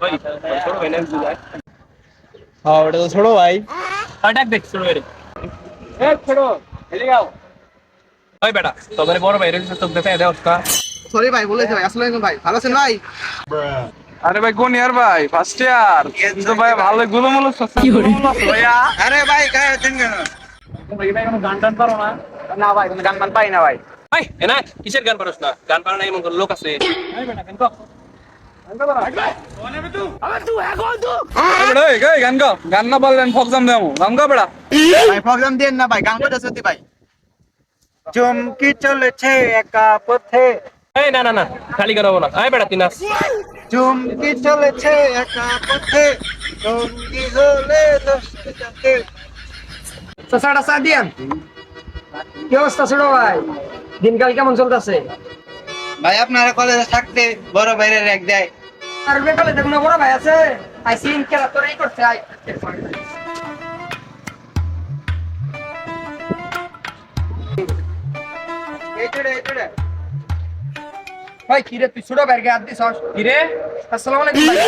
ভাই ছোট ভাই না বুঝায়। হ্যাঁ ওটা তো ছোট ভাই। ডাক দেখ ছোট ভাই রে। এ ছোট এদিকে আও। ওই বেটা তোদের বড় ভাই রে চোখ দেখে দেওস না। সরি ভাই বলেছে ভাই, আসলে ভাই ভালো আছেন ভাই? আরে ভাই কোন ইয়ার ভাই? First year. কিন্তু ভাই ভালো গুলুমুলু ভাইয়া। আরে ভাই গায়ে আছেন কেন? ভাই ভাই কোনো গান টান পারো না? না ভাই কোনো গান মান পাই না ভাই। ভাই এনা কিসের গান পারোস না? গান পারো না এমন কোন লোক আছে? এই বেটা গান কর। এই গান গাও, গান না বললেন ফকজাম দেবো, গান গাও বেড়া। ভাই প্রোগ্রাম দেন না ভাই, গান করতে সত্যি ভাই। চমকি চলেছে একা পথে, এই না না না খালি গাও না। এই বেটা তিনাস। চমকি চলেছে একা পথে, চমকি হলে দশটি যাতে। চাচাটা চা দিয়ান। কি অবস্থা ছোট ভাই? দিনকাল কেমন চলতেছে? ভাই আপনারা কলেজে থাকতে বড় ভাইরে রেখ দেয়। আর বেকালে দেখুন বড় ভাই আছে, আইসিন খেলা তোরাই করতে আই। এইটা ভাই কিরে তুই ছোট ভাইকে হাত দিছস? কি রে? আসসালামু আলাইকুম ভাই।